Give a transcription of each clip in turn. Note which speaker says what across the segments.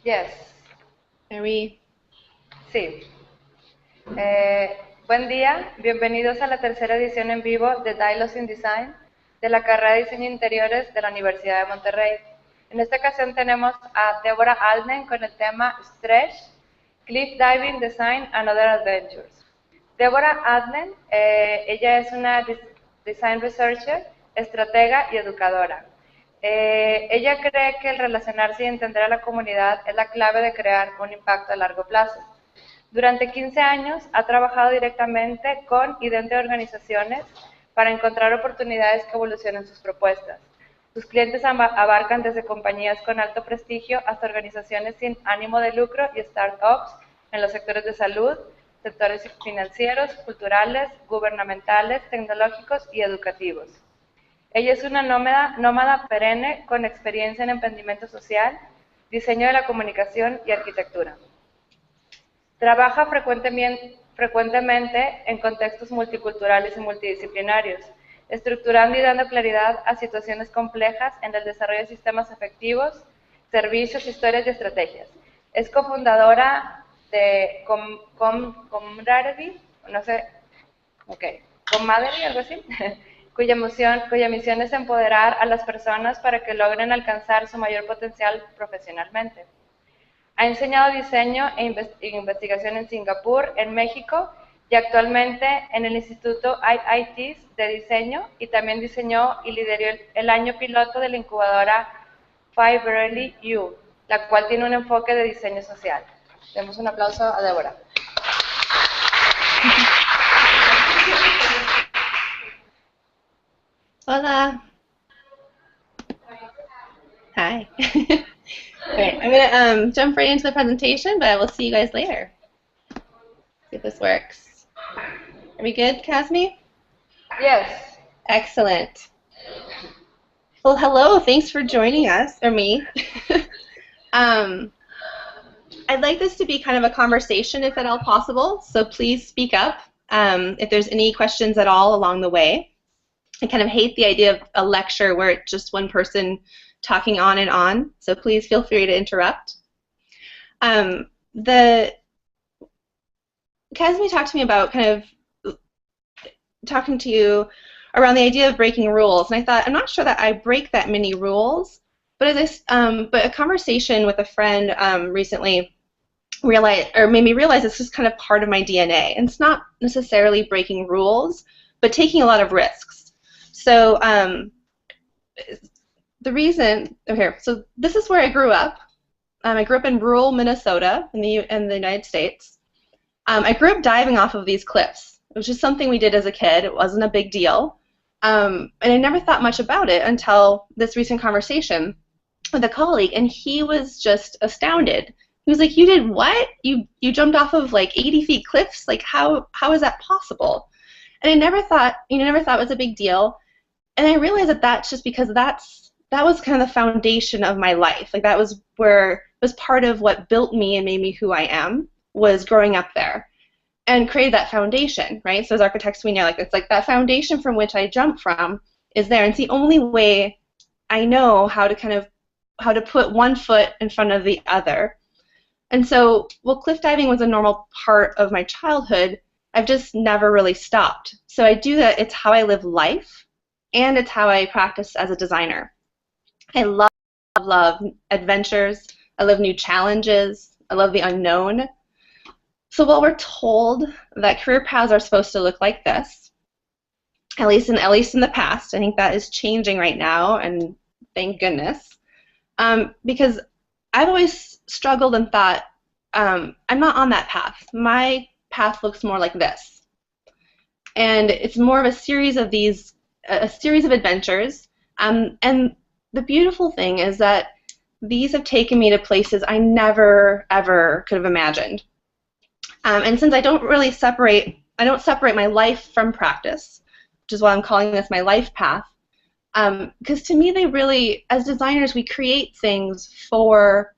Speaker 1: Yes.
Speaker 2: Are we?
Speaker 1: Sí. Buen día, bienvenidos a la tercera edición en vivo de Dialogs in Design de la carrera de Diseño Interiores de la Universidad de Monterrey. En esta ocasión tenemos a Debora Alden con el tema Stretch, Cliff Diving, Design and Other Adventures. Debora Alden, ella es una Design Researcher, estratega y educadora. Ella cree que el relacionarse y entender a la comunidad es la clave de crear un impacto a largo plazo. Durante 15 años ha trabajado directamente con y dentro de organizaciones para encontrar oportunidades que evolucionen sus propuestas. Sus clientes abarcan desde compañías con alto prestigio hasta organizaciones sin ánimo de lucro y startups en los sectores de salud, sectores financieros, culturales, gubernamentales, tecnológicos y educativos. Ella es una nómada perenne con experiencia en emprendimiento social, diseño de la comunicación y arquitectura. Trabaja frecuentemente en contextos multiculturales y multidisciplinarios, estructurando y dando claridad a situaciones complejas en el desarrollo de sistemas efectivos, servicios, historias y estrategias. Es cofundadora de Comradery, no sé, Comradery, algo así, cuya misión es empoderar a las personas para que logren alcanzar su mayor potencial profesionalmente. Ha enseñado diseño e investigación en Singapur, en México y actualmente en el Instituto IITs de Diseño, y también diseñó y lideró el año piloto de la incubadora Fiverrly U, la cual tiene un enfoque de diseño social. Demos un aplauso a Deborah.
Speaker 2: Hola. Hi. Okay, I'm going to jump right into the presentation, but I will see you guys later. See if this works. Are we good, Kasmi?
Speaker 1: Yes.
Speaker 2: Excellent. Well, hello. Thanks for joining us, or me. I'd like this to be kind of a conversation, if at all possible, so please speak up if there's any questions at all along the way. I kind of hate the idea of a lecture where it's just one person talking on and on, so please feel free to interrupt. Kasmi talked to me about kind of talking to you around the idea of breaking rules, and I thought, I'm not sure that I break that many rules, but a conversation with a friend recently made me realize this is kind of part of my DNA, and it's not necessarily breaking rules, but taking a lot of risks. So so this is where I grew up. I grew up in rural Minnesota in the United States. I grew up diving off of these cliffs. It was just something we did as a kid. It wasn't a big deal. And I never thought much about it until this recent conversation with a colleague, and he was just astounded. He was like, "You did what? You jumped off of like 80 feet cliffs? Like how is that possible?" And I never thought it was a big deal. And I realized that that's just because that was kind of the foundation of my life. Like that was part of what built me and made me who I am, was growing up there and created that foundation, right? So as architects, we know like it's like that foundation from which I jump from is there. And it's the only way I know how to put one foot in front of the other. And so, while cliff diving was a normal part of my childhood, I've just never really stopped. So I do that. It's how I live life, and it's how I practice as a designer. I love adventures. I love new challenges. I love the unknown. So while we're told that career paths are supposed to look like this, at least in the past, I think that is changing right now, and thank goodness, because I've always struggled and thought, I'm not on that path. My path looks more like this, and it's more of a series of adventures. And the beautiful thing is that these have taken me to places I never ever could have imagined. And since I don't separate my life from practice, which is why I'm calling this my life path, because to me they really, as designers, we create things for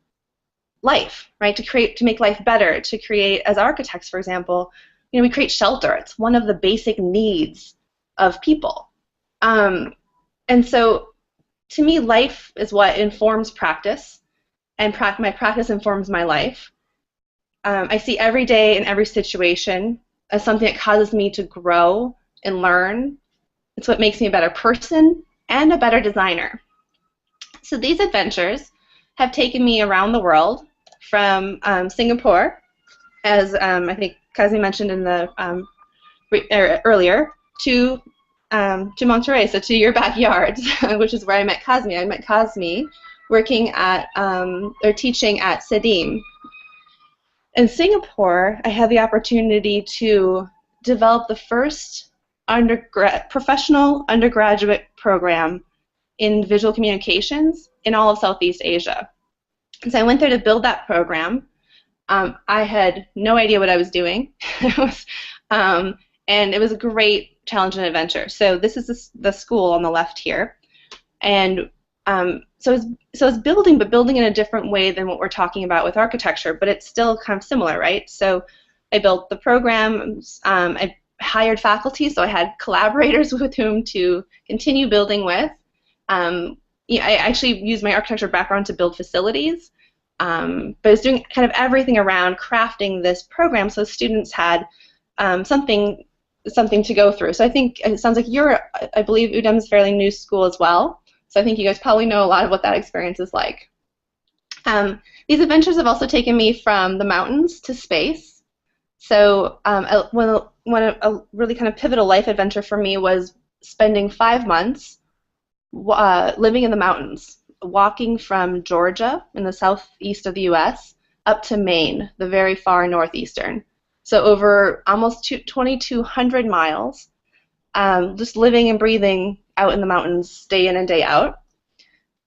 Speaker 2: life, right? To make life better, to create, as architects, for example, we create shelter. It's one of the basic needs of people. And so to me, life is what informs practice, and my practice informs my life. I see every day and every situation as something that causes me to grow and learn. It's what makes me a better person and a better designer. So these adventures have taken me around the world, from Singapore, as I think Kazi mentioned in the earlier, to Monterey, so to your backyard, which is where I met Kazmi. I met Kazmi working at or teaching at CEDIM. In Singapore, I had the opportunity to develop the first professional undergraduate program in visual communications in all of Southeast Asia. And so I went there to build that program. I had no idea what I was doing. And it was a great challenge and adventure. So this is the school on the left here. And so it's building, but building in a different way than what we're talking about with architecture, but it's still kind of similar, right? So I built the program. I hired faculty, so I had collaborators with whom to continue building with. I actually used my architecture background to build facilities, but I was doing kind of everything around crafting this program so students had something to go through. So I think it sounds like I believe UdeM's a fairly new school as well, so I think you guys probably know a lot of what that experience is like. These adventures have also taken me from the mountains to space. So one a really kind of pivotal life adventure for me was spending 5 months living in the mountains, walking from Georgia in the southeast of the U.S. up to Maine, the very far northeastern. So over almost 2,200 miles, just living and breathing out in the mountains day in and day out.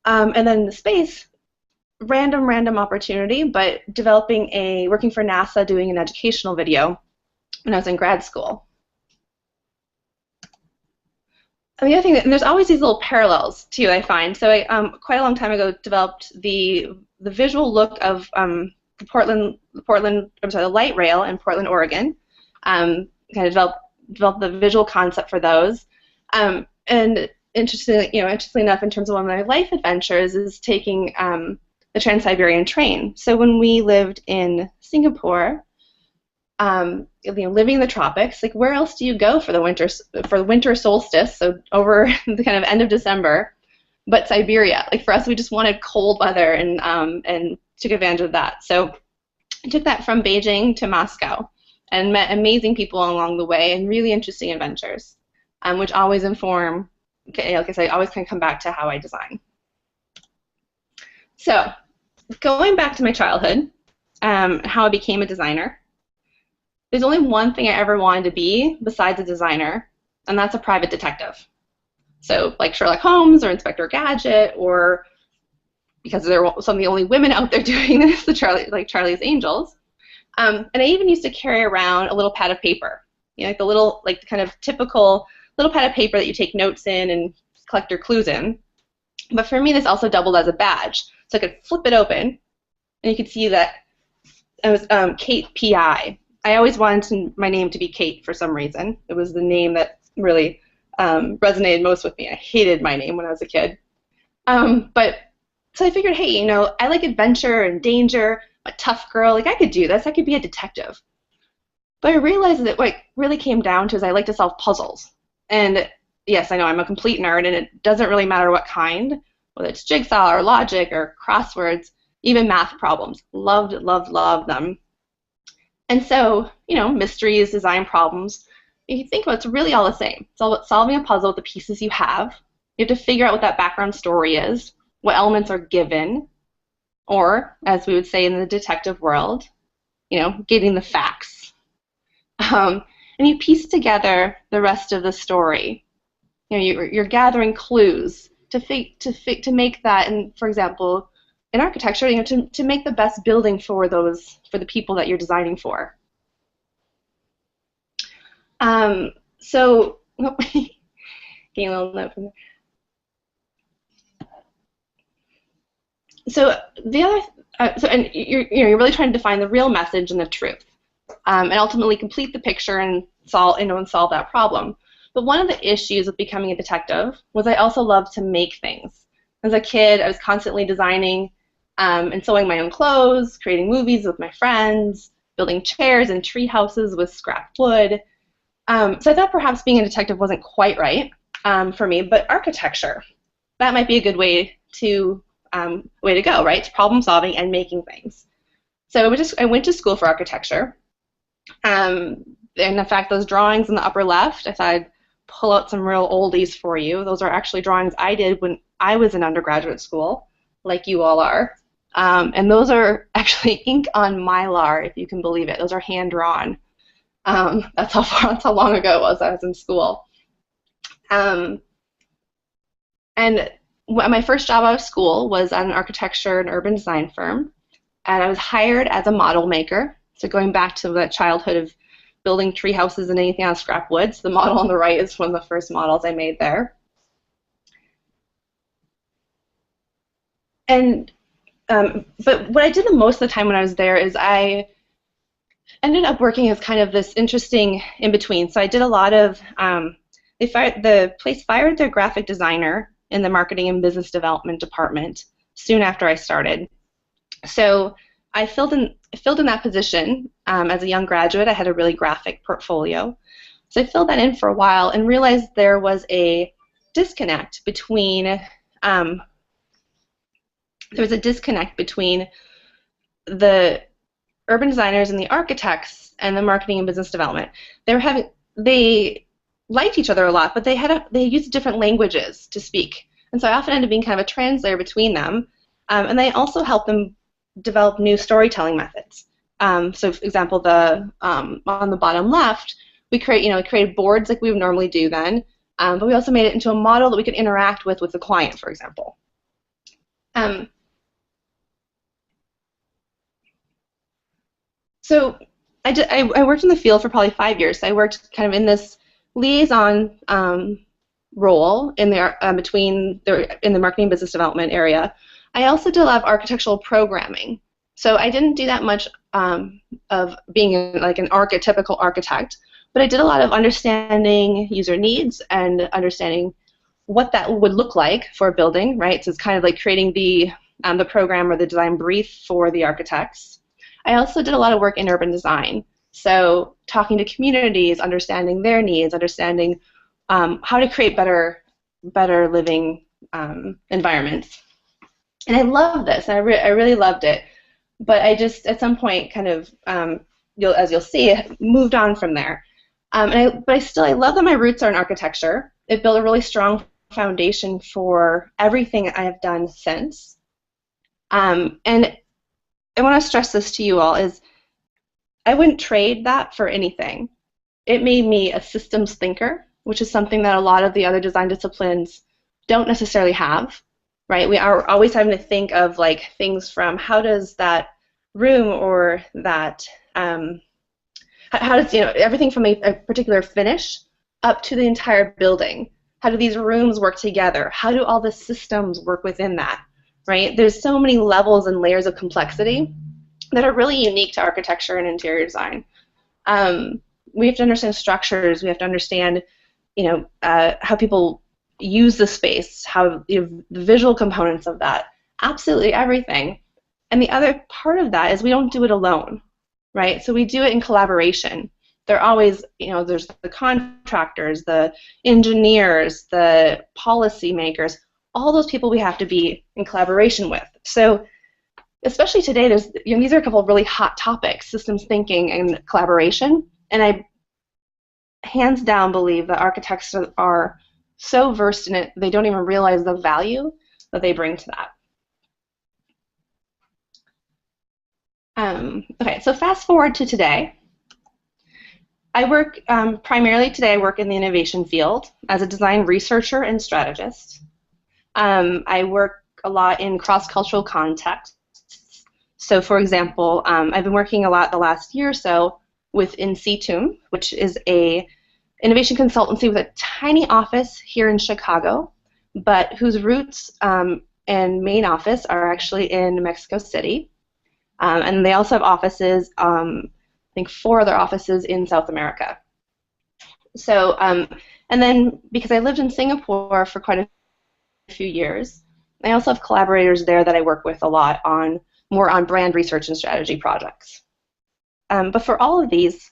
Speaker 2: And then the space, random opportunity, but working for NASA doing an educational video when I was in grad school. And the other thing, and there's always these little parallels too, I find. So I quite a long time ago developed the visual look of the light rail in Portland, Oregon. Kind of developed the visual concept for those. And interestingly enough, in terms of one of my life adventures, is taking the Trans-Siberian train. So when we lived in Singapore, living in the tropics, like where else do you go for the winter solstice? So over the kind of end of December, but Siberia. Like for us, we just wanted cold weather and took advantage of that. So I took that from Beijing to Moscow and met amazing people along the way and really interesting adventures, which always inform. Like I said, I always kind of come back to how I design. So going back to my childhood, how I became a designer. There's only one thing I ever wanted to be besides a designer, and that's a private detective. So like Sherlock Holmes or Inspector Gadget, or because there were some of the only women out there doing this, Charlie's Angels. And I even used to carry around a little pad of paper, like the kind of typical little pad of paper that you take notes in and collect your clues in. But for me, this also doubled as a badge. So I could flip it open, and you could see that I was Kate P.I. I always wanted my name to be Kate for some reason. It was the name that really resonated most with me. I hated my name when I was a kid. So I figured, hey, I like adventure and danger. I'm a tough girl. Like I could do this. I could be a detective. But I realized that what it really came down to is I like to solve puzzles. And yes, I know I'm a complete nerd, and it doesn't really matter what kind, whether it's jigsaw or logic or crosswords, even math problems. Loved them. And so, mysteries, design problems, if you think about it, it's really all the same. It's all about solving a puzzle with the pieces you have. You have to figure out what that background story is, what elements are given, or, as we would say in the detective world, getting the facts. And you piece together the rest of the story. You're gathering clues to make that, and for example, in architecture, to make the best building for the people that you're designing for. So, getting a little note from there. So the other, and you're really trying to define the real message and the truth, and ultimately complete the picture and solve that problem. But one of the issues with becoming a detective was I also loved to make things. As a kid, I was constantly designing and sewing my own clothes, creating movies with my friends, building chairs and tree houses with scrap wood. So I thought perhaps being a detective wasn't quite right for me, but architecture, that might be a good way to go, right? To problem solving and making things. So I went to school for architecture. And in fact, those drawings in the upper left, I thought I'd pull out some real oldies for you. Those are actually drawings I did when I was in undergraduate school, like you all are. And those are actually ink on Mylar, if you can believe it. Those are hand-drawn. That's how long ago it was I was in school. And my first job out of school was at an architecture and urban design firm, and I was hired as a model maker. So going back to the childhood of building tree houses and anything out of scrap wood, so the model on the right is one of the first models I made there. And but what I did the most of the time when I was there is I ended up working as kind of this interesting in-between. So I did a lot of, the place fired their graphic designer in the marketing and business development department soon after I started. So I filled in that position as a young graduate. I had a really graphic portfolio. So I filled that in for a while and realized there was a disconnect between the urban designers and the architects and the marketing and business development. They liked each other a lot, but they used different languages to speak. And so I often ended up being kind of a translator between them. And they also helped them develop new storytelling methods. So for example, on the bottom left, we created boards like we would normally do then, but we also made it into a model that we could interact with the client, for example. So I worked in the field for probably 5 years. So I worked kind of in this liaison role in the in the marketing business development area. I also did a lot of architectural programming. So I didn't do that much of being like an archetypical architect, but I did a lot of understanding user needs and understanding what that would look like for a building, right? So it's kind of like creating the program or the design brief for the architects. I also did a lot of work in urban design. So talking to communities, understanding their needs, understanding how to create better living environments. And I love this. I really loved it. But I just, at some point, kind of, as you'll see, moved on from there. But I love that my roots are in architecture. It built a really strong foundation for everything I have done since. And I want to stress this to you all, is I wouldn't trade that for anything. It made me a systems thinker, which is something that a lot of the other design disciplines don't necessarily have, right? We are always having to think of like things from how does that room or that, how does, everything from a particular finish up to the entire building. How do these rooms work together? How do all the systems work within that, right? There's so many levels and layers of complexity that are really unique to architecture and interior design. We have to understand structures. We have to understand, how people use the space, how the visual components of that, absolutely everything. And the other part of that is we don't do it alone, right? So we do it in collaboration. There are always, there's the contractors, the engineers, the policymakers, all those people we have to be in collaboration with. So especially today, these are a couple of really hot topics, systems thinking and collaboration, and I hands down believe that architects are so versed in it, they don't even realize the value that they bring to that. Okay, so fast forward to today. I work primarily today. I work in the innovation field as a design researcher and strategist. I work a lot in cross-cultural contexts. So, for example, I've been working a lot the last year or so with Emitido, which is a innovation consultancy with a tiny office here in Chicago, but whose roots and main office are actually in Mexico City. And they also have offices, I think 4 other offices in South America. So, and then because I lived in Singapore for quite a few years, I also have collaborators there that I work with a lot on more on brand research and strategy projects. But for all of these,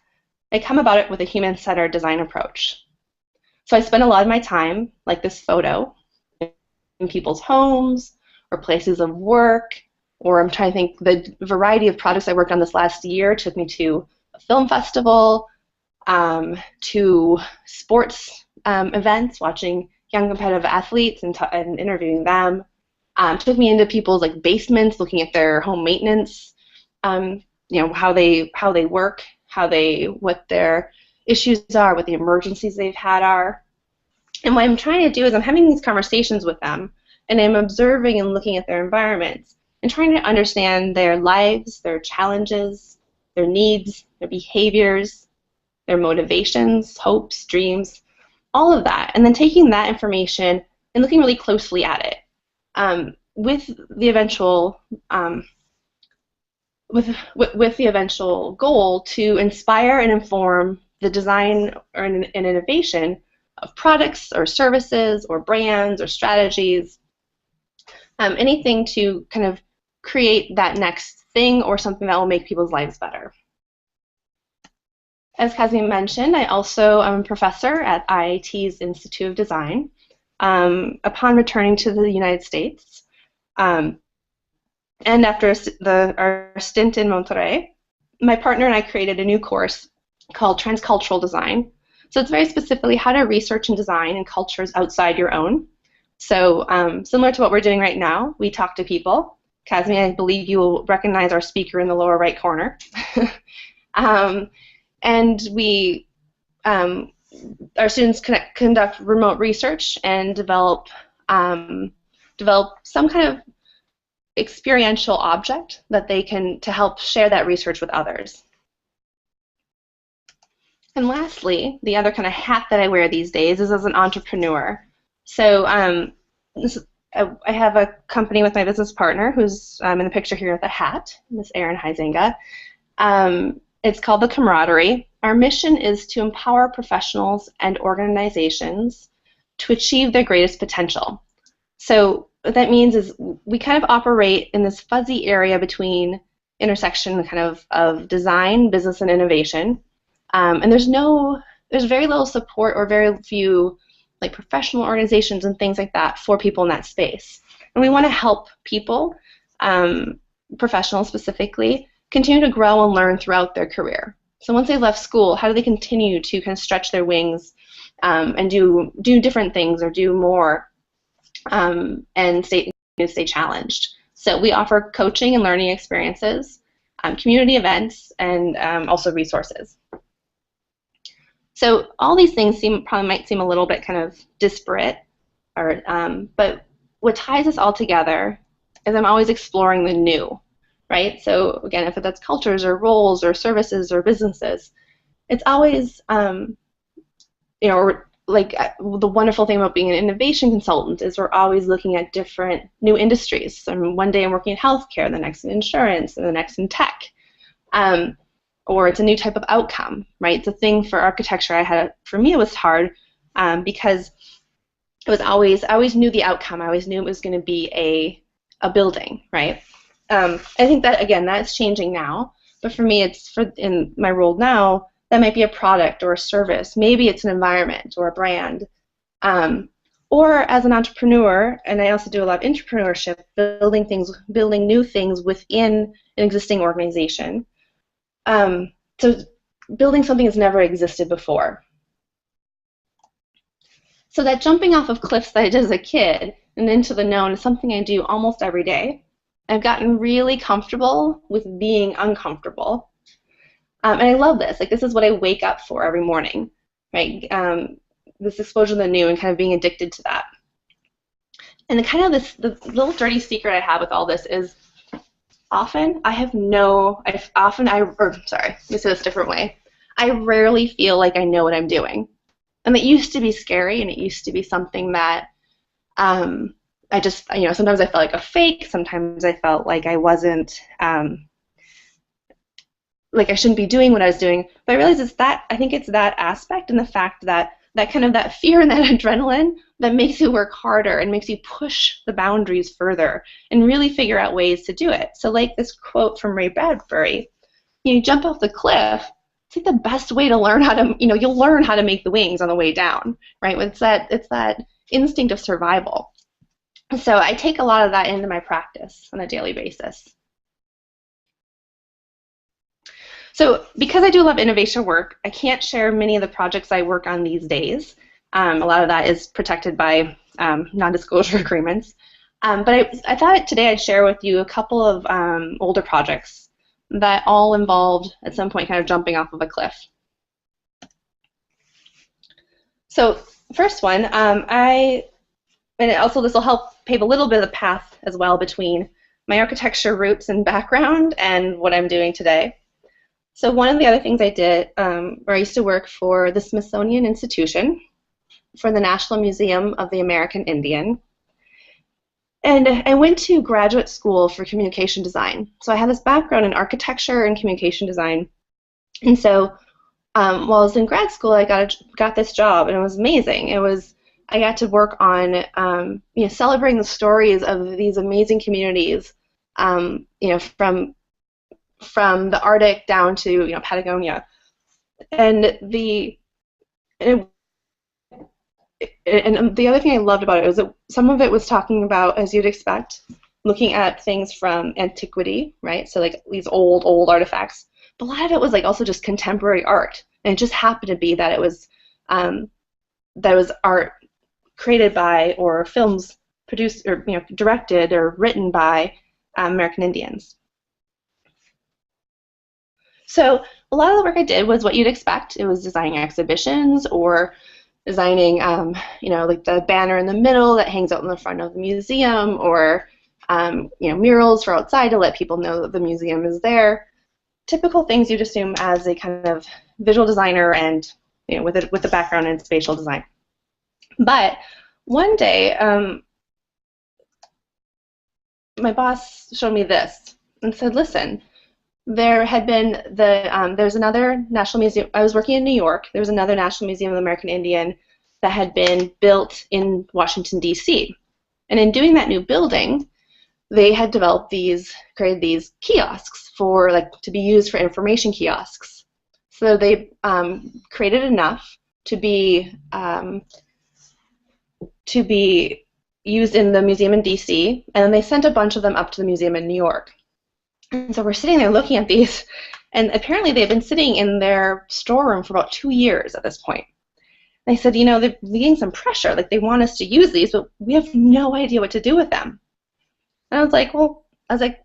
Speaker 2: I come about it with a human-centered design approach. So I spend a lot of my time, like this photo, in people's homes or places of work, or I'm trying to think the variety of projects I worked on this last year took me to a film festival, to sports events, watching young competitive athletes and interviewing them. Took me into people's like basements, looking at their home maintenance, how they work, what their issues are, what the emergencies they've had are. And what I'm trying to do is I'm having these conversations with them, and I'm observing and looking at their environments and trying to understand their lives, their challenges, their needs, their behaviors, their motivations, hopes, dreams, all of that, and then taking that information and looking really closely at it, with the eventual goal to inspire and inform the design or an innovation of products or services or brands or strategies, anything to kind of create that next thing or something that will make people's lives better. As Kazmi mentioned, I also am a professor at IIT's Institute of Design. Upon returning to the United States, and after our stint in Monterrey, my partner and I created a new course called Transcultural Design. So it's very specifically how to research and design in cultures outside your own. So similar to what we're doing right now, we talk to people. Kazmi, I believe you will recognize our speaker in the lower right corner. And we, our students conduct remote research and develop some kind of experiential object that they can to help share that research with others. And lastly, the other kind of hat that I wear these days is as an entrepreneur. So I have a company with my business partner who's in the picture here with a hat, Miss Erin Huizinga. It's called The Camaraderie. Our mission is to empower professionals and organizations to achieve their greatest potential. So what that means is we kind of operate in this fuzzy area between intersection kind of design, business, and innovation. And there's very little support or very few like professional organizations and things like that for people in that space. And we want to help people, professionals specifically, continue to grow and learn throughout their career. So once they've left school, how do they continue to kind of stretch their wings and do different things or do more and stay challenged? So we offer coaching and learning experiences, community events, and also resources. So all these things might seem a little bit kind of disparate, but what ties us all together is I'm always exploring the new. Right? So again, if that's cultures or roles or services or businesses, it's always, like the wonderful thing about being an innovation consultant is we're always looking at different new industries. So one day I'm working in healthcare, the next in insurance, and the next in tech. Or it's a new type of outcome, right? The thing for architecture for me, it was hard because I always knew the outcome. I always knew it was going to be a building, right? I think that, again, that's changing now. But for me, in my role now, that might be a product or a service. Maybe it's an environment or a brand. Or as an entrepreneur, and I also do a lot of entrepreneurship, building new things within an existing organization. So building something that's never existed before. So that jumping off of cliffs that I did as a kid and into the known is something I do almost every day. I've gotten really comfortable with being uncomfortable. And I love this. Like, this is what I wake up for every morning, right? This exposure to the new and kind of being addicted to that. And the little dirty secret I have with all this is let me say this a different way. I rarely feel like I know what I'm doing. And it used to be scary, and it used to be something that I just, sometimes I felt like a fake. Sometimes I felt like I wasn't, like I shouldn't be doing what I was doing. But I realized I think it's that aspect and the fact that that kind of that fear and that adrenaline that makes you work harder and makes you push the boundaries further and really figure out ways to do it. So like this quote from Ray Bradbury, you jump off the cliff, it's like the best way to learn how to, you'll learn how to make the wings on the way down, right? It's that instinct of survival. So I take a lot of that into my practice on a daily basis. So because I do love innovation work, I can't share many of the projects I work on these days. A lot of that is protected by non-disclosure agreements. But I thought today I'd share with you a couple of older projects that all involved at some point kind of jumping off of a cliff. So first one, and also this will help pave a little bit of the path as well between my architecture roots and background and what I'm doing today. So one of the other things I did, where I used to work for the Smithsonian Institution for the National Museum of the American Indian. And I went to graduate school for communication design. So I had this background in architecture and communication design. And so while I was in grad school, I got this job, and it was amazing. I got to work on celebrating the stories of these amazing communities, from the Arctic down to Patagonia, and the other thing I loved about it was that some of it was talking about, as you'd expect, looking at things from antiquity, right? So like these old artifacts, but a lot of it was like also just contemporary art, and it just happened to be that it was art created by or films produced or directed or written by American Indians. So a lot of the work I did was what you'd expect. It was designing exhibitions or designing, like the banner in the middle that hangs out in the front of the museum, or murals for outside to let people know that the museum is there. Typical things you'd assume as a kind of visual designer and with a background in spatial design. But one day, my boss showed me this and said, "Listen, there had been there's another National Museum." I was working in New York. There was another National Museum of the American Indian that had been built in Washington, D.C. And in doing that new building, they had created these kiosks to be used for information kiosks. So they created enough to be used in the museum in D.C. and then they sent a bunch of them up to the museum in New York. And so we're sitting there looking at these, and apparently they've been sitting in their storeroom for about 2 years at this point. They said, they're getting some pressure, like they want us to use these, but we have no idea what to do with them. And I was like,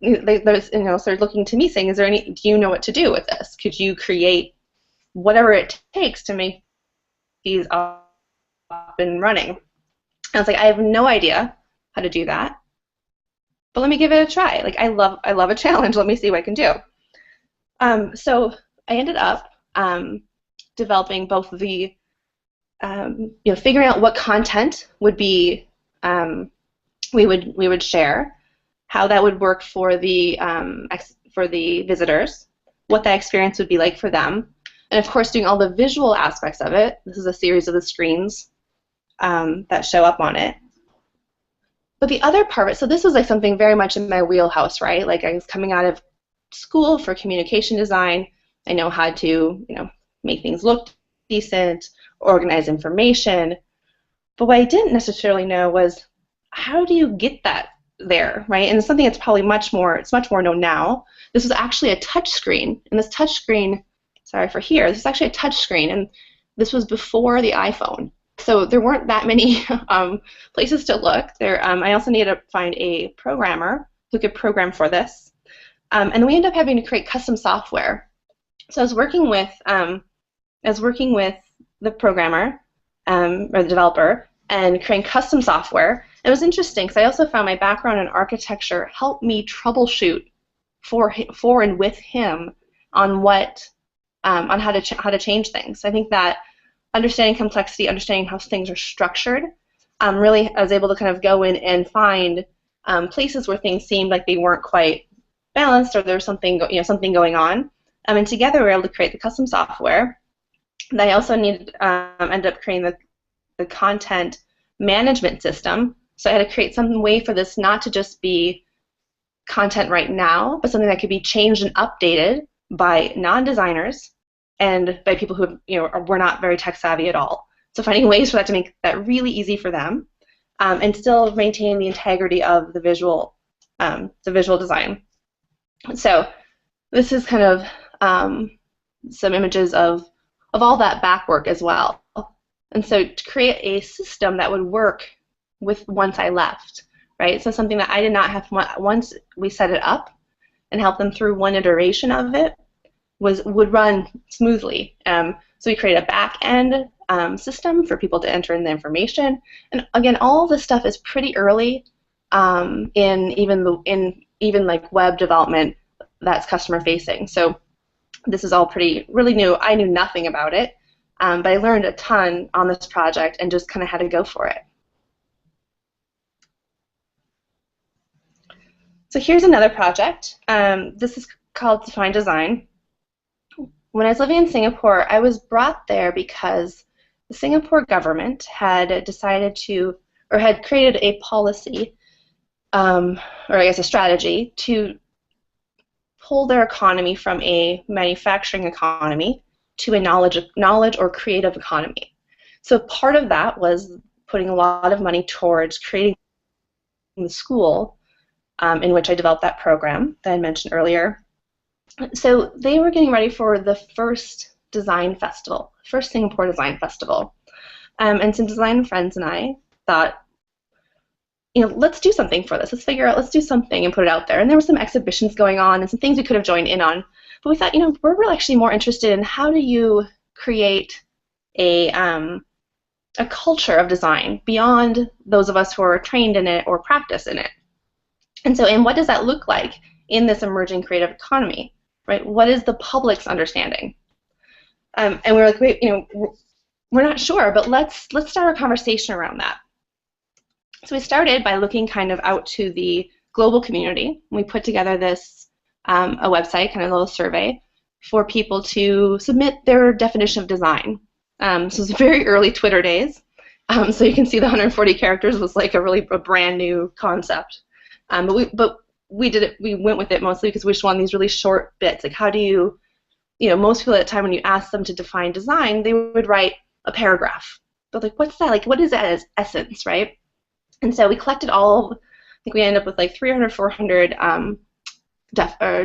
Speaker 2: they started looking to me saying, do you know what to do with this? Could you create whatever it takes to make these up and running? I was like, I have no idea how to do that, but let me give it a try. Like I love a challenge. Let me see what I can do. So I ended up developing both the figuring out what content would be we would share, how that would work for the visitors, what that experience would be like for them, and of course doing all the visual aspects of it. This is a series of the screens that show up on it. But the other part of it, so this was like something very much in my wheelhouse, right? Like I was coming out of school for communication design. I know how to, make things look decent, organize information. But what I didn't necessarily know was, how do you get that there, right? And it's something that's probably much more known now. This was actually a touch screen, and this touch screen, this is actually a touch screen, and this was before the iPhone. So there weren't that many places to look. I also needed to find a programmer who could program for this. And we ended up having to create custom software. So I was working with the programmer or the developer and creating custom software. It was interesting because I also found my background in architecture helped me troubleshoot for and with him on on how to change things. I think that understanding complexity, understanding how things are structured, really I was able to kind of go in and find places where things seemed like they weren't quite balanced or there was something going on. And together we were able to create the custom software. And I also ended up creating the content management system. So I had to create some way for this not to just be content right now, but something that could be changed and updated by non-designers and by people who were not very tech savvy at all. So finding ways for that to make that really easy for them, and still maintain the integrity of the visual design. So this is kind of some images of all that back work as well. And so to create a system that would work with once I left, right? So something that I did not have once we set it up and helped them through one iteration of it would run smoothly. So we created a back end system for people to enter in the information. And again, all this stuff is pretty early in even like web development that's customer facing. So this is all really new. I knew nothing about it, but I learned a ton on this project and just kind of had to go for it. So here's another project. This is called Define Design. When I was living in Singapore, I was brought there because the Singapore government had decided to, or had created a policy, or I guess a strategy, to pull their economy from a manufacturing economy to a knowledge or creative economy. So part of that was putting a lot of money towards creating the school in which I developed that program that I mentioned earlier. So they were getting ready for the first design festival, first Singapore Design Festival. And some design friends and I thought, let's do something for this. Let's do something and put it out there. And there were some exhibitions going on and some things we could have joined in on. But we thought, we're really actually more interested in how do you create a culture of design beyond those of us who are trained in it or practice in it. And so, what does that look like in this emerging creative economy, right? What is the public's understanding? And we were like, wait, we're not sure, but let's start a conversation around that. So we started by looking kind of out to the global community. We put together this a website, kind of a little survey, for people to submit their definition of design. So it's very early Twitter days. So you can see the 140 characters was like a brand new concept. But we did it. We went with it mostly because we just wanted these really short bits. Like, how do you, most people at the time when you ask them to define design, they would write a paragraph. But like, what's that? Like, what is that as essence, right? And so we collected I think we ended up with like 300, 400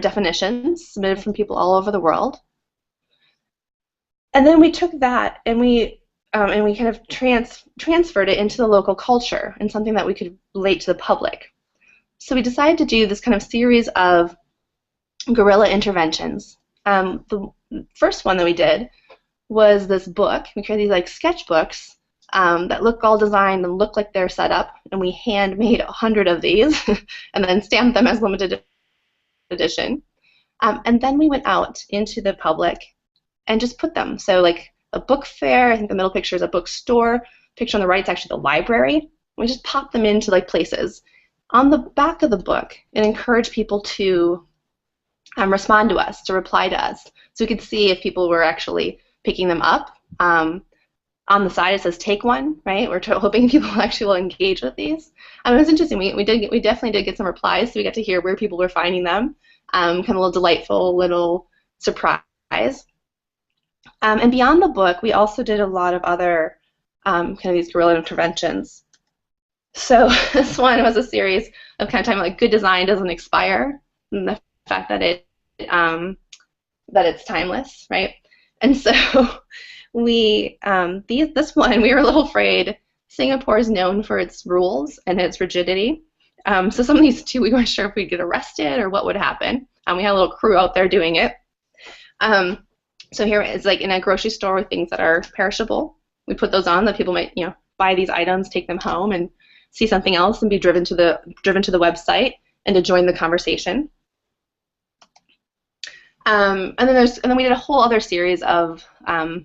Speaker 2: definitions submitted from people all over the world. And then we took that and we kind of transferred it into the local culture and something that we could relate to the public. So we decided to do this kind of series of guerrilla interventions. The first one that we did was this book. We created these like sketchbooks that look all designed and look like they're set up, and we hand-made 100 of these and then stamped them as limited edition. And then we went out into the public and just put them. So like a book fair, I think the middle picture is a bookstore, picture on the right is actually the library. We just popped them into like places. On the back of the book, it encouraged people to respond to us, to reply to us. So we could see if people were actually picking them up. On the side it says take one, right? We're hoping people actually will engage with these. It was interesting. We definitely did get some replies, so we got to hear where people were finding them. Kind of a little delightful little surprise. And beyond the book, we also did a lot of other kind of these guerrilla interventions. So this one was a series of kind of talking like good design doesn't expire, and the fact that that it's timeless, right? And so this one we were a little afraid. Singapore is known for its rules and its rigidity. So some of these too, we weren't sure if we'd get arrested or what would happen. We had a little crew out there doing it. So here it's like in a grocery store with things that are perishable. We put those on that people might buy these items, take them home, and see something else and be driven to the website and to join the conversation. And then we did a whole other series of I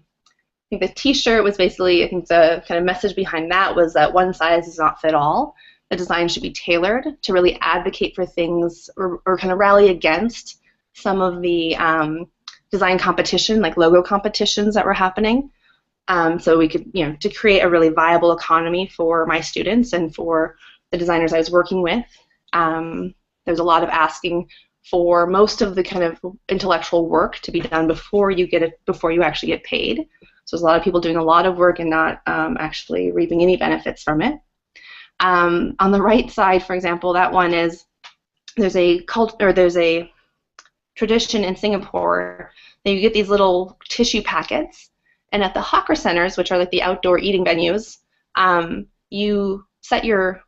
Speaker 2: think the T-shirt was basically, I think the kind of message behind that was that one size does not fit all. The design should be tailored to really advocate for things or kind of rally against some of the design competition, like logo competitions that were happening. So we could, to create a really viable economy for my students and for the designers I was working with. There's a lot of asking for most of the kind of intellectual work to be done before you actually get paid. So there's a lot of people doing a lot of work and not actually reaping any benefits from it. On the right side, for example, that one is there's a tradition in Singapore that you get these little tissue packets, and at the hawker centers, which are like the outdoor eating venues, you set your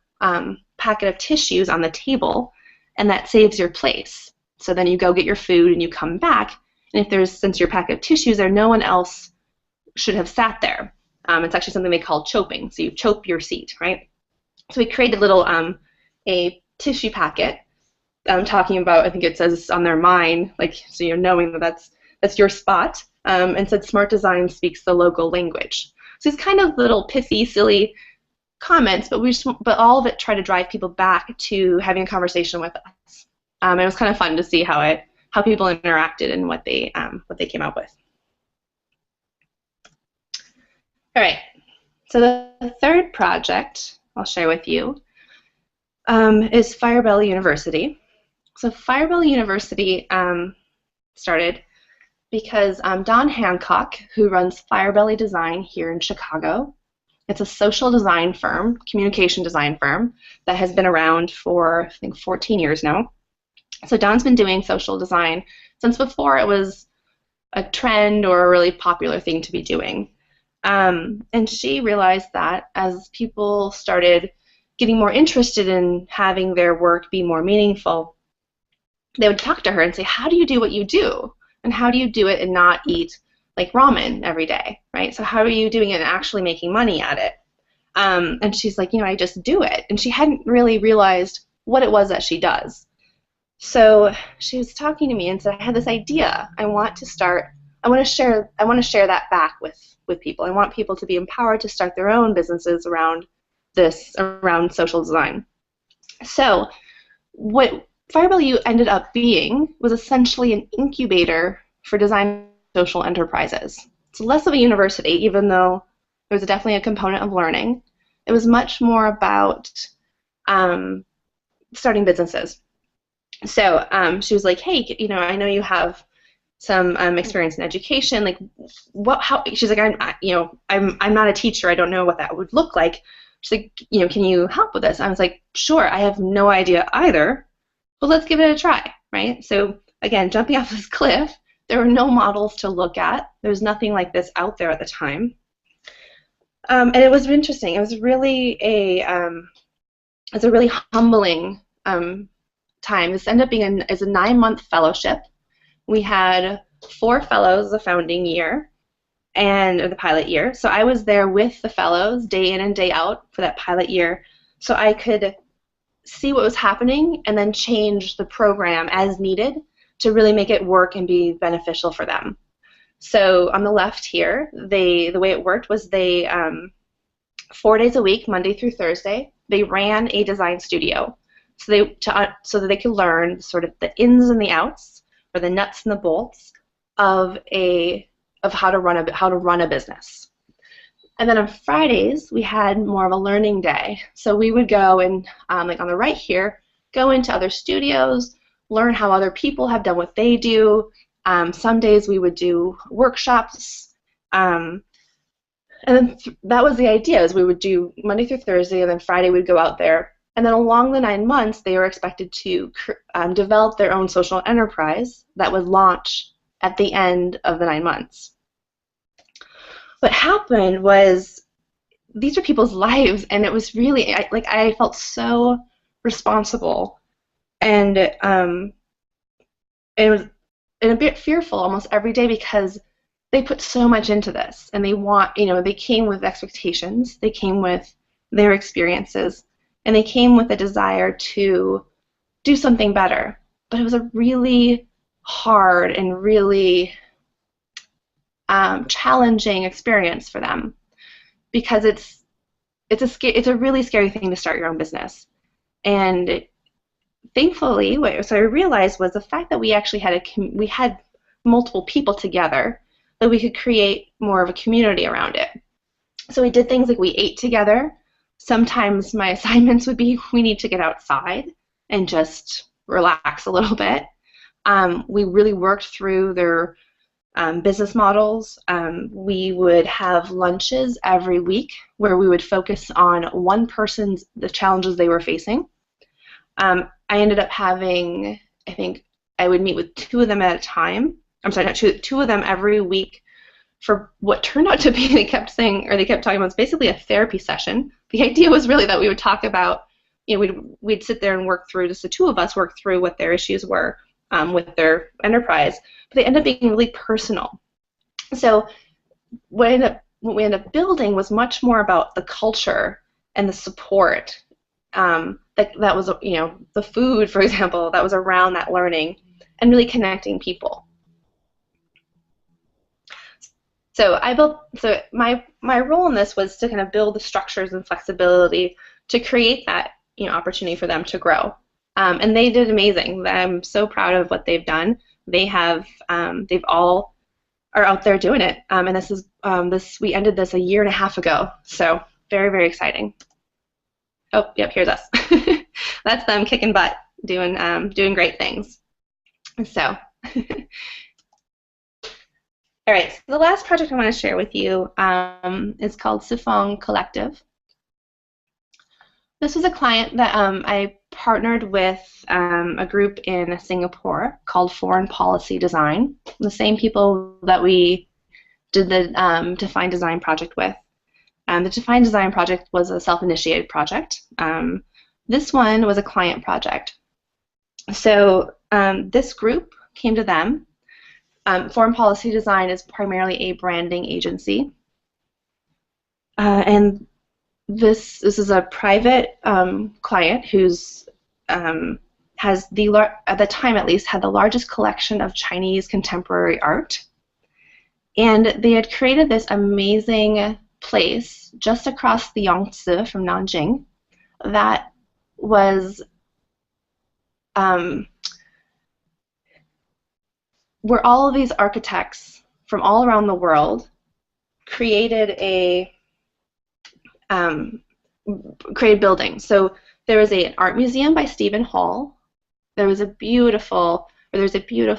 Speaker 2: packet of tissues on the table, and that saves your place. So then you go get your food and you come back, and since your packet of tissues there, no one else should have sat there. It's actually something they call choping. So you chope your seat, right? So we created a tissue packet. Talking about, I think it says on their mind, like, so you're knowing that that's your spot, and said smart design speaks the local language. So these kind of little pithy, silly comments, but all of it tried to drive people back to having a conversation with us. It was kind of fun to see how people interacted and what they came up with. All right, so the third project I'll share with you is Firebelly University. So Firebelly University started because Don Hancock, who runs Firebelly Design here in Chicago, it's a social design firm, communication design firm, that has been around for, I think, 14 years now. So Don's been doing social design since before it was a trend or a really popular thing to be doing. And she realized that as people started getting more interested in having their work be more meaningful, they would talk to her and say, how do you do what you do? And how do you do it and not eat like ramen every day, right? So how are you doing it and actually making money at it? And she's like, I just do it. And she hadn't really realized what it was that she does. So she was talking to me and said, I had this idea. I want to share that back with people. I want people to be empowered to start their own businesses around social design. So what Firebelly ended up being was essentially an incubator for design social enterprises. It's less of a university, even though there was definitely a component of learning. It was much more about starting businesses. So she was like, hey, I know you have some experience in education. Like, how? She's like, I'm not a teacher. I don't know what that would look like. She's like, can you help with this? I was like, sure. I have no idea either, but let's give it a try, right? So again, jumping off this cliff, there were no models to look at. There was nothing like this out there at the time, and it was interesting. It was really a really humbling time. This ended up being a 9-month fellowship. We had 4 fellows the founding year or the pilot year. So I was there with the fellows day in and day out for that pilot year, so I could see what was happening and then change the program as needed to really make it work and be beneficial for them. So on the left here, the way it worked was they 4 days a week, Monday through Thursday, they ran a design studio so that they could learn sort of the ins and the outs, or the nuts and the bolts of how to run a business. And then on Fridays, we had more of a learning day. So we would go and, like on the right here, go into other studios, learn how other people have done what they do. Some days we would do workshops. And then that was the idea, is we would do Monday through Thursday, and then Friday we'd go out there. And then along the 9 months, they were expected to develop their own social enterprise that would launch at the end of the 9 months. What happened was, these are people's lives, and it was really, I felt so responsible, and it was a bit fearful almost every day, because they put so much into this, and they came with expectations, they came with their experiences, and they came with a desire to do something better. But it was a really hard and really challenging experience for them, because it's a really scary thing to start your own business. And thankfully, what I realized was the fact that we actually had multiple people together, that we could create more of a community around it. So we did things like we ate together. Sometimes my assignments would be we need to get outside and just relax a little bit. We really worked through their business models. We would have lunches every week where we would focus on one person's the challenges they were facing. I ended up having, I think I would meet with 2 of them at a time. I'm sorry, not 2 of them every week for what turned out to be, they kept talking about, it's basically a therapy session. The idea was really that we would talk about, we'd sit there and work through, just the 2 of us work through what their issues were with their enterprise, but they ended up being really personal. So what we ended up building was much more about the culture and the support. That was, the food, for example, that was around that learning and really connecting people. So my role in this was to kind of build the structures and flexibility to create that opportunity for them to grow. And they did amazing. I'm so proud of what they've done. They've all are out there doing it. And this is we ended this a year and a half ago. So very, very exciting. Oh, yep, here's us. That's them kicking butt, doing great things. So. All right, so the last project I want to share with you is called Sifong Collective. This was a client that I partnered with a group in Singapore called Foreign Policy Design, the same people that we did the Define Design project with. The Define Design project was a self-initiated project. This one was a client project. So this group came to them. Foreign Policy Design is primarily a branding agency, and this is a private client who's has at the time at least had the largest collection of Chinese contemporary art, and they had created this amazing place just across the Yangtze from Nanjing that was where all of these architects from all around the world created buildings. So there was an art museum by Stephen Hall. There's a beautiful conference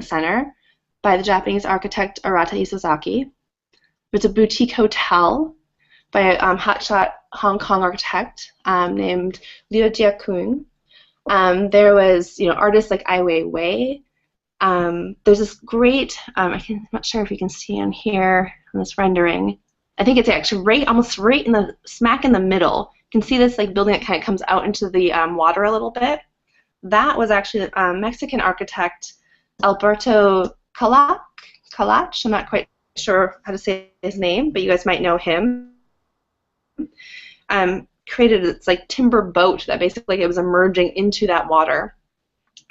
Speaker 2: center by the Japanese architect Arata Isozaki. There's a boutique hotel by a hotshot Hong Kong architect named Liu Jiakun. There was, artists like Ai Weiwei. There's this great, I'm not sure if you can see on here on this rendering. I think it's actually almost right in the smack in the middle. You can see this building that kind of comes out into the water a little bit. That was actually Mexican architect Alberto Calach. I'm not quite sure how to say his name, but you guys might know him. Created this timber boat that basically it was emerging into that water.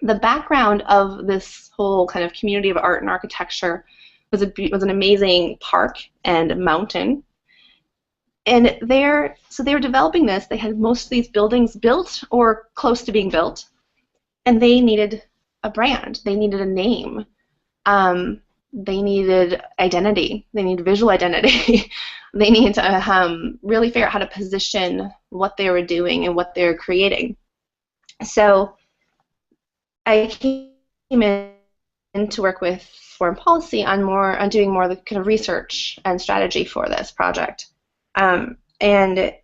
Speaker 2: The background of this whole kind of community of art and architecture was an amazing park and mountain. And so they were developing this. They had most of these buildings built or close to being built, and they needed a brand. They needed a name. They needed identity. They needed visual identity. They needed to really figure out how to position what they were doing and what they were creating. So I came in to work with Foreign Policy on doing more of the kind of research and strategy for this project. And a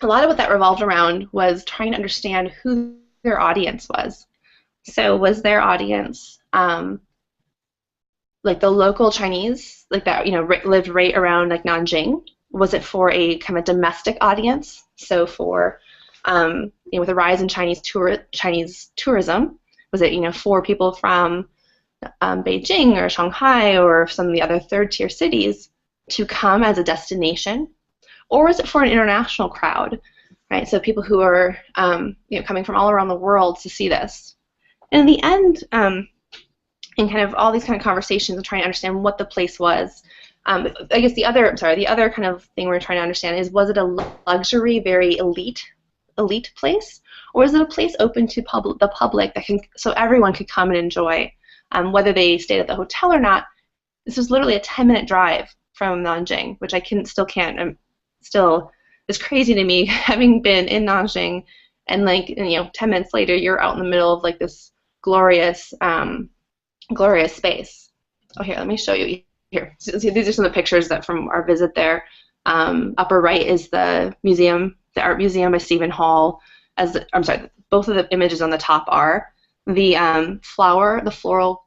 Speaker 2: lot of what that revolved around was trying to understand who their audience was. So was their audience the local Chinese, that lived right around Nanjing? Was it for a kind of domestic audience? So for with the rise in Chinese tourism, was it for people from Beijing or Shanghai or some of the other third-tier cities to come as a destination, or was it for an international crowd, right? So people who are coming from all around the world to see this. And in the end, in kind of all these kind of conversations and trying to understand what the place was, I guess the other kind of thing we're trying to understand is, was it a luxury, very elite elite place, or is it a place open to the public that can, so everyone could come and enjoy, whether they stayed at the hotel or not? This was literally a 10-minute drive from Nanjing, which I still is crazy to me, having been in Nanjing, and like, 10 minutes later you're out in the middle of like this glorious space. Oh, here, let me show you. Here, so these are some of the pictures from our visit there. Upper right is the museum, the art museum by Stephen Hall. I'm sorry, both of the images on the top are the floral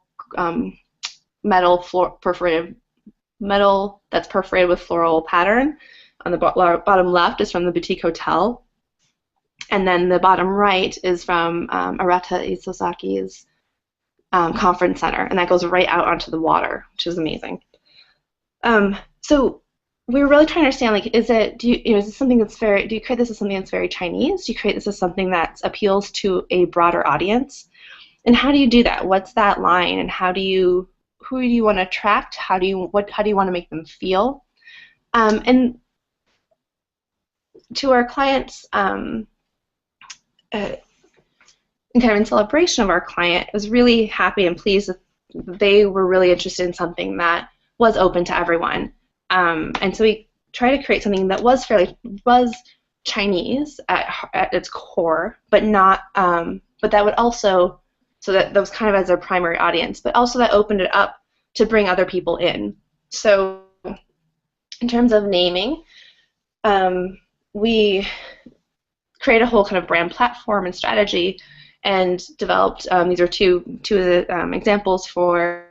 Speaker 2: perforated metal that's perforated with floral pattern. On the bottom left is from the Boutique Hotel, and then the bottom right is from Arata Isosaki's conference center, and that goes right out onto the water, which is amazing. So we were really trying to understand, like, is this something that's do you create this as something that's very Chinese? Do you create this as something that appeals to a broader audience? And how do you do that? What's that line? And who do you want to attract? How do you want to make them feel? And to our clients, in celebration of our client, I was really happy and pleased that they were really interested in something that was open to everyone. And so we tried to create something that was Chinese at its core, but not, but that would also, so that was kind of as our primary audience, but also that opened it up to bring other people in. So in terms of naming, we created a whole kind of brand platform and strategy, and developed, these are two of the examples for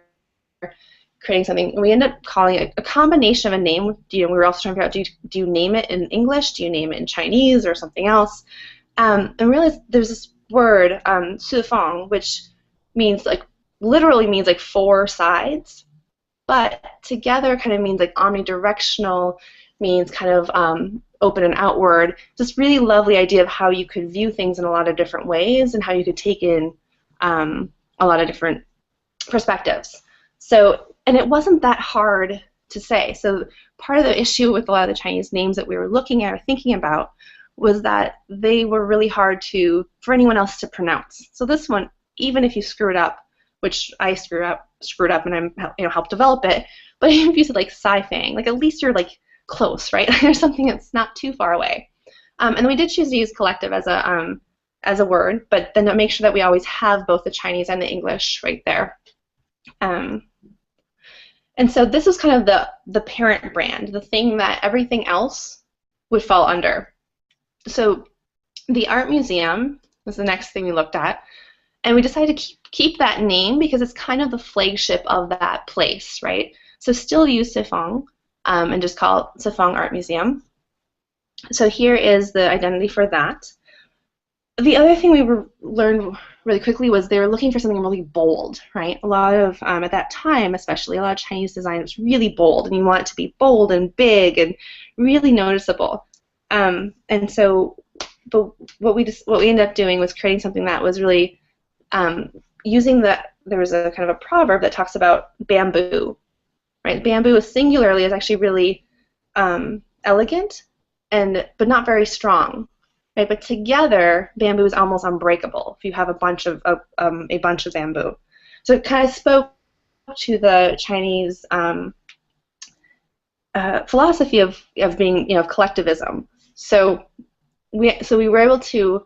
Speaker 2: creating something. We ended up calling it a combination of a name. We were also trying to figure out, do you name it in English, do you name it in Chinese, or something else? And realized there's this word, sufang, which means literally means like four sides, but together kind of means like omnidirectional, means kind of open and outward. This really lovely idea of how you could view things in a lot of different ways, and how you could take in a lot of different perspectives. So, and it wasn't that hard to say. So part of the issue with a lot of the Chinese names that we were looking at or thinking about was that they were really hard for anyone else to pronounce. So this one, even if you screw it up, which I screwed up and I helped develop it, but even if you said like Sci-Fang, like at least you're like close, right? There's something that's not too far away. And we did choose to use collective as a word, but then to make sure that we always have both the Chinese and the English right there. And so this was kind of the parent brand, the thing that everything else would fall under. So the art museum was the next thing we looked at, and we decided to keep that name because it's kind of the flagship of that place, right? So still use Sifang, and just call it Sifang Art Museum. So here is the identity for that. The other thing we learned really quickly was they were looking for something really bold, right? A lot of, at that time especially, a lot of Chinese design was really bold, and you want it to be bold and big and really noticeable. And so, but what we ended up doing was creating something that was really using there was a kind of a proverb that talks about bamboo, right? Bamboo singularly is actually really elegant, but not very strong. Right, but together, bamboo is almost unbreakable if you have a bunch of bamboo. So it kind of spoke to the Chinese philosophy of being, of collectivism. So we were able to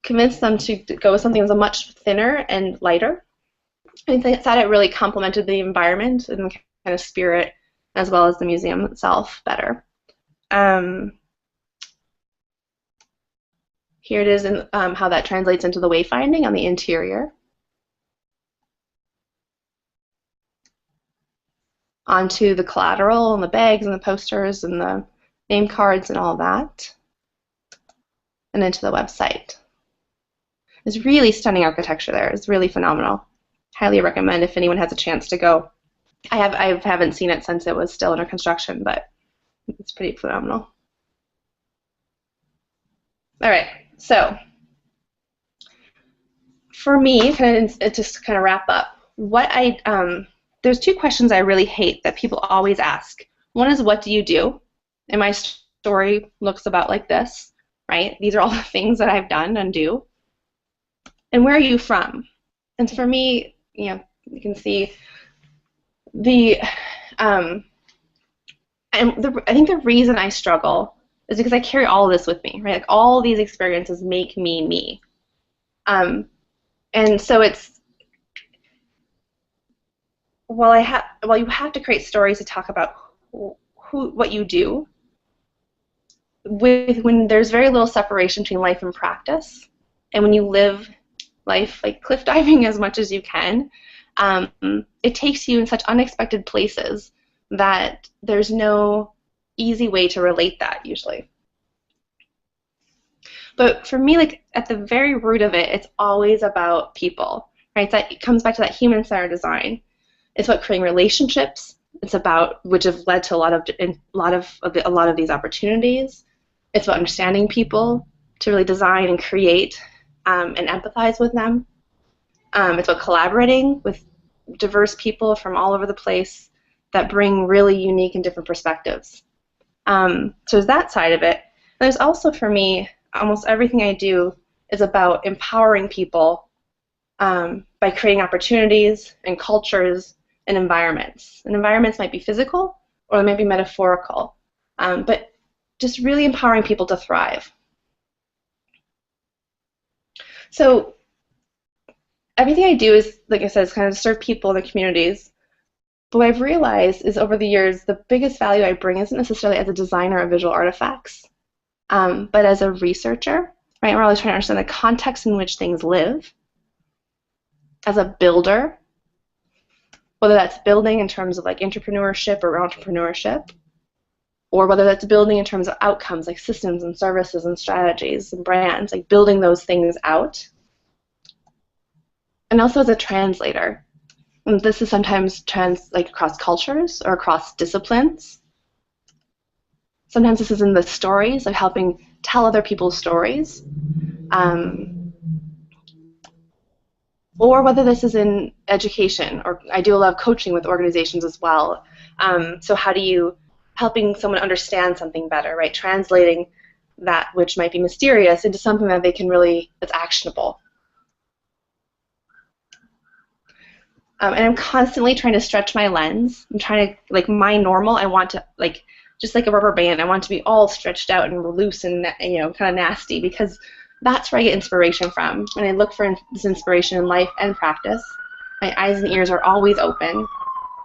Speaker 2: convince them to go with something that was much thinner and lighter. I thought it really complemented the environment and the kind of spirit, as well as the museum itself, better. Here it is in how that translates into the wayfinding on the interior. Onto the collateral and the bags and the posters and the name cards and all that. And into the website. It's really stunning architecture there. It's really phenomenal. Highly recommend if anyone has a chance to go. I haven't seen it since it was still under construction, but it's pretty phenomenal. All right. So, for me, just to wrap up, there's two questions I really hate that people always ask. One is, what do you do? And my story looks about like this. right? These are all the things that I've done and do. And where are you from? And for me, you can see the, I think the reason I struggle is because I carry all of this with me, right? Like all these experiences make me me. And so it's, while you have to create stories to talk about what you do, when there's very little separation between life and practice, and when you live life like cliff diving as much as you can, it takes you in such unexpected places that there's no easy way to relate that usually. But for me, like at the very root of it, it's always about people, right? It comes back to that human-centered design. It's about creating relationships. It's about, which have led to a lot of these opportunities. It's about understanding people to really design and create and empathize with them. It's about collaborating with diverse people from all over the place that bring really unique and different perspectives. So there's that side of it. There's also, for me, almost everything I do is about empowering people by creating opportunities and cultures and environments. And environments might be physical or they might be metaphorical, but just really empowering people to thrive. So everything I do is, like I said, is kind of to serve people in the communities. But what I've realized is over the years, the biggest value I bring isn't necessarily as a designer of visual artifacts, but as a researcher, right? We're always trying to understand the context in which things live. As a builder, whether that's building in terms of like entrepreneurship or entrepreneurship, or whether that's building in terms of outcomes like systems and services and strategies and brands, like building those things out. And also as a translator. And this is sometimes like across cultures or across disciplines. Sometimes this is in the stories, of helping tell other people's stories. Or whether this is in education, or I do a lot of coaching with organizations as well. So how do you, helping someone understand something better, right? Translating that which might be mysterious into something that they can really, that's actionable. And I'm constantly trying to stretch my lens. I'm trying to, like my normal, I want to, like, just like a rubber band, I want to be all stretched out and loose and, you know, kind of nasty, because that's where I get inspiration from. And I look for this inspiration in life and practice. My eyes and ears are always open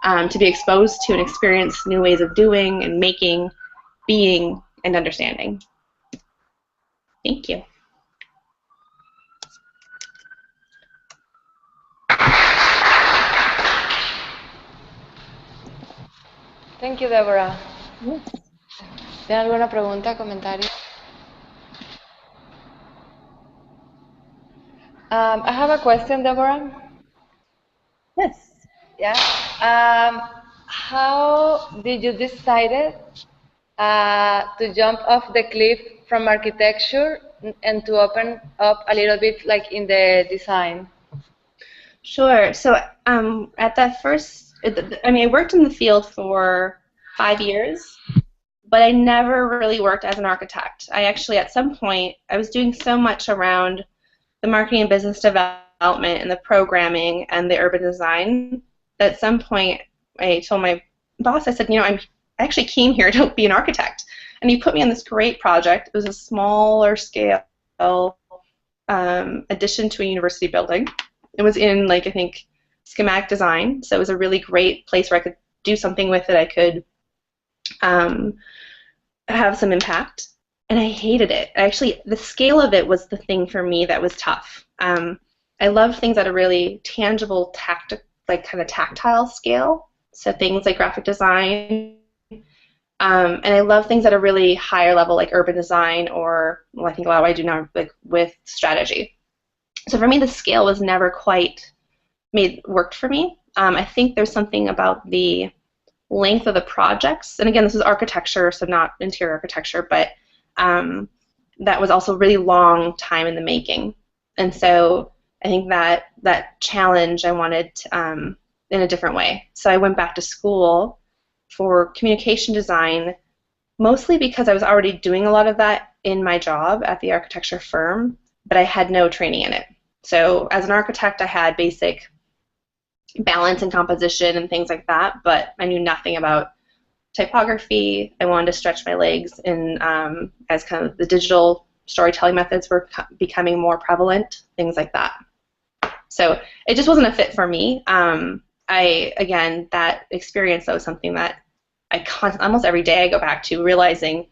Speaker 2: to be exposed to and experience new ways of doing and making, being, and understanding. Thank you.
Speaker 1: Thank you, Deborah.
Speaker 2: Yes.
Speaker 1: ¿Tiene alguna pregunta, comentario? I have a question, Deborah.
Speaker 2: Yes.
Speaker 1: Yeah. How did you decide to jump off the cliff from architecture and to open up a little bit like in the design?
Speaker 2: Sure. So at that first, I mean, I worked in the field for 5 years, but I never really worked as an architect. I actually, at some point, I was doing so much around the marketing and business development and the programming and the urban design that at some point I told my boss, I said, you know, I actually came here to be an architect. And he put me on this great project. It was a smaller scale addition to a university building. It was in, like, I think, schematic design. So it was a really great place where I could do something with it. I could have some impact. And I hated it. Actually, the scale of it was the thing for me that was tough. I love things at a really tangible, like kind of tactile scale. So things like graphic design. And I love things at a really higher level, like urban design, or, well, I think a lot of what I do now, like with strategy. So for me, the scale was never quite worked for me. I think there's something about the length of the projects, and again, this is architecture, so not interior architecture, but that was also a really long time in the making. And so I think that challenge I wanted in a different way. So I went back to school for communication design, mostly because I was already doing a lot of that in my job at the architecture firm, but I had no training in it. So as an architect, I had basic balance and composition and things like that, but I knew nothing about typography. I wanted to stretch my legs in as kind of the digital storytelling methods were becoming more prevalent, things like that. So it just wasn't a fit for me. Again, that experience, though, is something that I almost every day I go back to, realizing,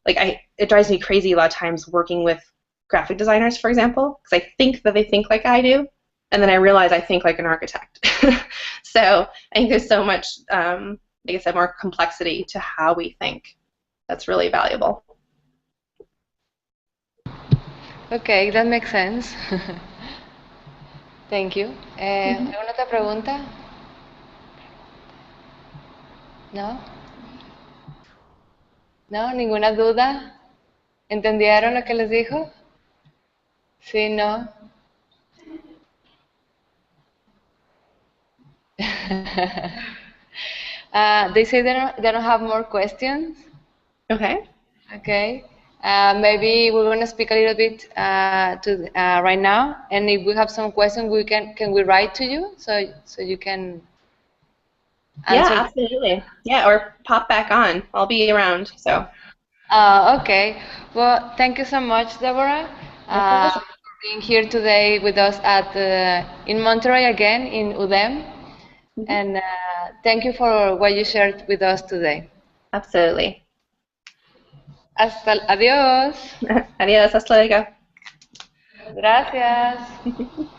Speaker 2: like, it drives me crazy a lot of times working with graphic designers, for example, because I think that they think like I do, and then I realize I think like an architect. So I think there's so much, like I said, more complexity to how we think. That's really valuable.
Speaker 1: Okay, that makes sense. Thank you. ¿Alguna otra pregunta? ¿No? ¿No? ¿Ninguna duda? ¿Entendieron lo que les dijo? Sí, no. They say they don't have more questions.
Speaker 2: Okay.
Speaker 1: Okay. Maybe we're going to speak a little bit right now, and if we have some questions, can we write to you so you can answer?
Speaker 2: Yeah, absolutely. Yeah, or pop back on. I'll be around. So.
Speaker 1: Okay. Well, thank you so much, Deborah, for being here today with us in Monterey again in UdeM, and thank you for what you shared with us today.
Speaker 2: Absolutely.
Speaker 1: Adiós.
Speaker 2: Adiós, hasta luego.
Speaker 1: Gracias.